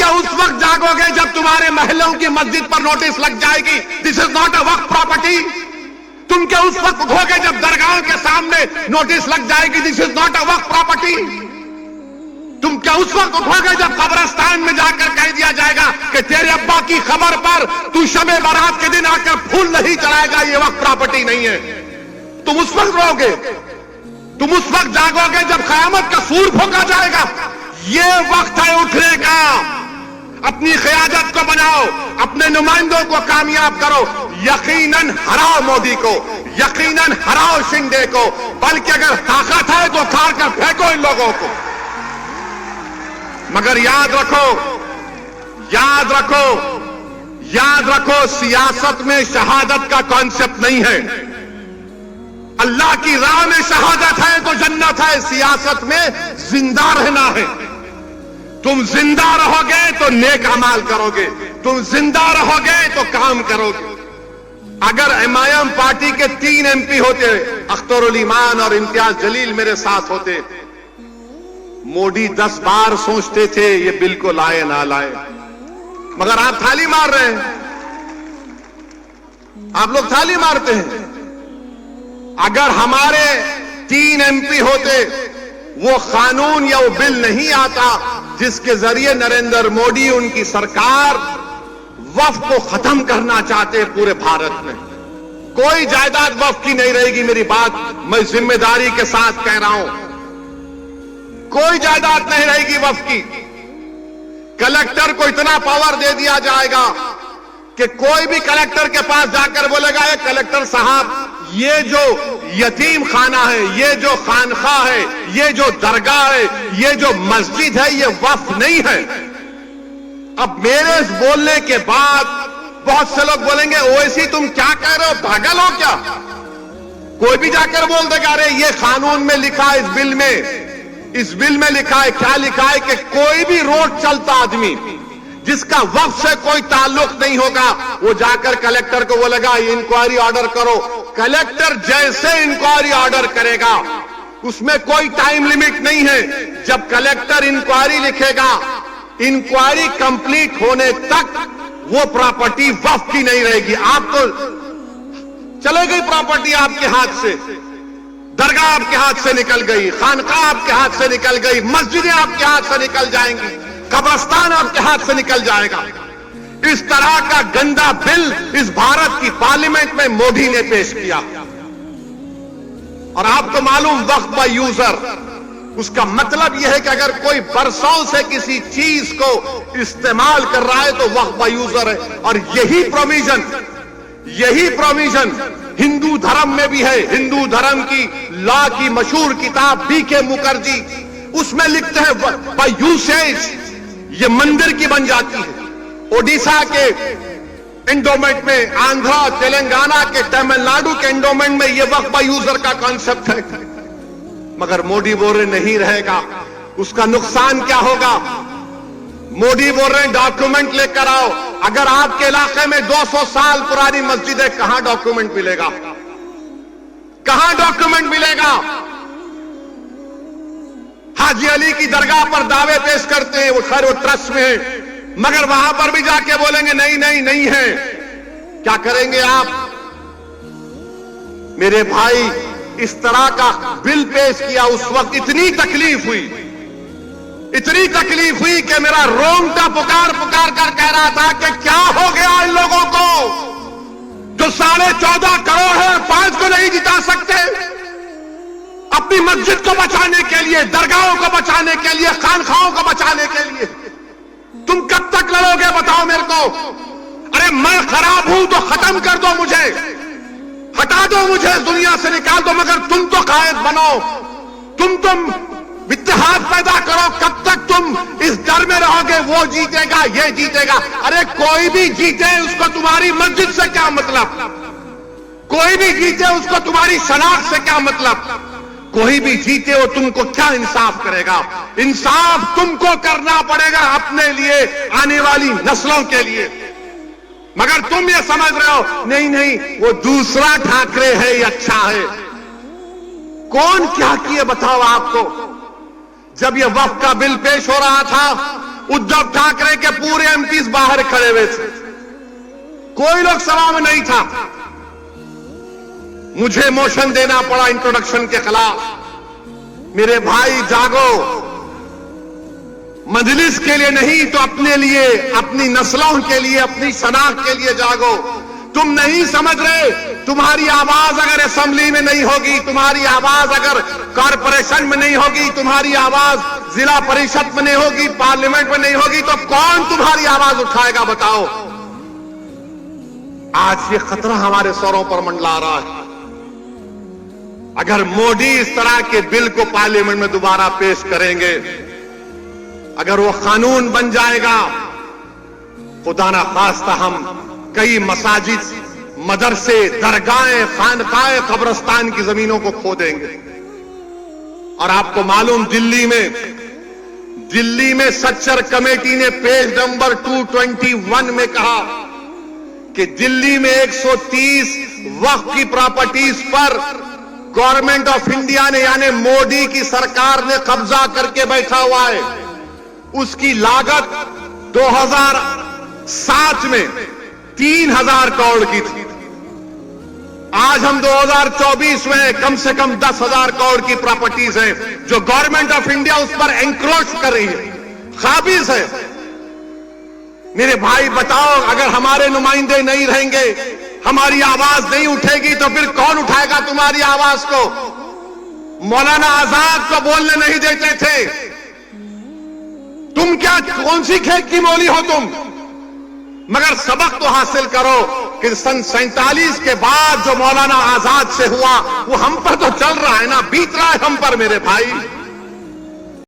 क्या उस वक्त जागोगे जब तुम्हारे महलों की मस्जिद पर नोटिस लग जाएगी, this is not a Waqf property? तुम क्या उस वक्त उठोगे जब दरगाहों के सामने नोटिस लग जाएगी, this is not a Waqf property? तुम क्या उस वक्त उठोगे जब कब्रिस्तान में जाकर कह दिया जाएगा कि तेरे अब्बा की खबर पर तू शबे बारात के दिन आकर फूल नहीं चढ़ाएगा, ये वक्फ प्रॉपर्टी नहीं है? तुम उस वक्त रोगे, तुम उस वक्त जागोगे जब कयामत का सूर फूंका जाएगा। ये वक्त है उठने का। अपनी क़यादत को बनाओ, अपने नुमाइंदों को कामयाब करो। यकीनन हराओ मोदी को, यकीनन हराओ शिंदे को, बल्कि अगर ताकत है तो उखाड़ कर फेंको इन लोगों को। मगर याद रखो, याद रखो, याद रखो, सियासत में शहादत का कॉन्सेप्ट नहीं है। अल्लाह की राह में शहादत है तो जन्नत है, सियासत में जिंदा रहना है। तुम जिंदा रहोगे तो नेक अमाल करोगे, तुम जिंदा रहोगे तो काम करोगे। अगर एमआईएम पार्टी के 3 एमपी होते, अख्तरुल ईमान और इम्तियाज जलील मेरे साथ होते, मोदी 10 बार सोचते थे ये बिल को लाए ना लाए। मगर आप थाली मार रहे हैं, आप लोग थाली मारते हैं। अगर हमारे 3 एमपी होते, वो कानून या वो बिल नहीं आता जिसके जरिए नरेंद्र मोदी उनकी सरकार वक्फ को खत्म करना चाहते पूरे भारत में। कोई जायदाद वक्फ की नहीं रहेगी, मेरी बात मैं जिम्मेदारी के साथ कह रहा हूं। कोई जायदाद नहीं रहेगी वक्फ की। कलेक्टर को इतना पावर दे दिया जाएगा कि कोई भी कलेक्टर के पास जाकर बोलेगा, ये कलेक्टर साहब, ये जो यतीम खाना है, ये जो खानखा है, ये जो दरगाह है, ये जो मस्जिद है, ये वक्फ नहीं है। अब मेरे इस बोलने के बाद बहुत से लोग बोलेंगे, ओवैसी तुम क्या कह रहे हो, पागल हो क्या? कोई भी जाकर बोल देगा, अरे ये कानून में लिखा है, इस बिल में लिखा है। क्या लिखा है कि कोई भी रोड चलता आदमी जिसका वक्फ से कोई ताल्लुक नहीं होगा, वो जाकर कलेक्टर को बोलेगा इंक्वायरी ऑर्डर करो। कलेक्टर जैसे इंक्वायरी ऑर्डर करेगा, उसमें कोई टाइम लिमिट नहीं है। जब कलेक्टर इंक्वायरी लिखेगा, इंक्वायरी कंप्लीट होने तक वो प्रॉपर्टी वक्फ की नहीं रहेगी। आपको चले गई प्रॉपर्टी आपके हाथ से, दरगाह आपके हाथ से निकल गई, खानका आपके हाथ से निकल गई, मस्जिदें आपके हाथ से निकल जाएंगी, कब्रिस्तान आपके हाथ से निकल जाएगा। इस तरह का गंदा बिल इस भारत की पार्लियामेंट में मोदी ने पेश किया। और आपको मालूम, वक्फ बाय यूजर, उसका मतलब यह है कि अगर कोई बरसों से किसी चीज को इस्तेमाल कर रहा है तो वक्फ बाय यूजर है। और यही प्रोविजन हिंदू धर्म में भी है। हिंदू धर्म की लॉ की मशहूर किताब बीके मुखर्जी, उसमें लिखते हैं बाय यूसेज ये मंदिर की बन जाती है। ओडिशा के एंडोमेंट में, आंध्रा, तेलंगाना के, तमिलनाडु के एंडोमेंट में ये वक्फ बाय यूजर का कॉन्सेप्ट है। मगर मोदी बोल रहे नहीं रहेगा। उसका नुकसान क्या होगा? मोदी बोल रहे हैं डॉक्यूमेंट लेकर आओ। अगर आपके इलाके में 200 साल पुरानी मस्जिद है, कहां डॉक्यूमेंट मिलेगा? कहां डॉक्यूमेंट मिलेगा? हाजी अली की दरगाह पर दावे पेश करते हैं, वो खैर वो ट्रस्ट में है, मगर वहां पर भी जाके बोलेंगे नहीं नहीं नहीं है। क्या करेंगे आप? मेरे भाई, इस तरह का बिल पेश किया, उस वक्त इतनी तकलीफ हुई कि मेरा रोंगटा पुकार कर कह रहा था कि क्या हो गया इन लोगों को जो 14.5 करोड़ है, 5 को नहीं जिता सकते। अपनी मस्जिद को बचाने के लिए, दरगाहों को बचाने के लिए, खानखाओं को बचाने के लिए तुम कब तक लड़ोगे बताओ मेरे को? अरे मैं खराब हूं तो खत्म कर दो मुझे, हटा दो मुझे, दुनिया से निकाल दो, मगर तुम तो कायद बनो, तुम इत्तेहाद पैदा करो। कब तक तुम इस डर में रहोगे वो जीतेगा, ये जीतेगा? अरे कोई भी जीते उसको तुम्हारी मस्जिद से क्या मतलब? कोई भी जीते उसको तुम्हारी शनाख्त से क्या मतलब? कोई भी जीते वो तुमको क्या इंसाफ करेगा? इंसाफ तुमको करना पड़ेगा अपने लिए, आने वाली नस्लों के लिए। मगर तुम ये समझ रहे हो नहीं नहीं वो दूसरा ठाकरे है, ये अच्छा है। कौन क्या किए बताओ आपको? जब ये वक्फ का बिल पेश हो रहा था, उद्धव ठाकरे के पूरे एमपीज बाहर खड़े हुए थे, कोई लोग सभा में नहीं था। मुझे मोशन देना पड़ा इंट्रोडक्शन के खिलाफ। मेरे भाई जागो, मजलिस के लिए नहीं तो अपने लिए, अपनी नस्लों के लिए, अपनी शनाख्त के लिए जागो। तुम नहीं समझ रहे, तुम्हारी आवाज अगर असेंबली में नहीं होगी, तुम्हारी आवाज अगर कॉरपोरेशन में नहीं होगी, तुम्हारी आवाज जिला परिषद में नहीं होगी, पार्लियामेंट में नहीं होगी, तो कौन तुम्हारी आवाज उठाएगा बताओ। आज ये खतरा हमारे सरों पर मंडला रहा है। अगर मोदी इस तरह के बिल को पार्लियामेंट में दोबारा पेश करेंगे, अगर वो कानून बन जाएगा, खुदा ना खास्ता हम कई मसाजिद, मदरसे, दरगाहें, खानकाएं, कब्रिस्तान की जमीनों को खो देंगे। और आपको मालूम, दिल्ली में सच्चर कमेटी ने पेज नंबर 221 में कहा कि दिल्ली में 130 वक्फ की प्रॉपर्टीज पर गवर्नमेंट ऑफ इंडिया ने, यानी मोदी की सरकार ने कब्जा करके बैठा हुआ है। उसकी लागत 2007 में 3000 करोड़ की थी। आज हम 2024 में कम से कम 10,000 करोड़ की प्रॉपर्टीज हैं जो गवर्नमेंट ऑफ इंडिया उस पर एंक्रोच कर रही है, काबिज है। मेरे भाई बताओ, अगर हमारे नुमाइंदे नहीं रहेंगे, हमारी आवाज नहीं उठेगी, तो फिर कौन उठाएगा तुम्हारी आवाज को? मौलाना आजाद को बोलने नहीं देते थे। तुम क्या, कौन सी खेत की मोली हो तुम? मगर सबक तो हासिल करो कि सन 47 के बाद जो मौलाना आजाद से हुआ वो हम पर तो चल रहा है ना, बीत रहा है हम पर मेरे भाई।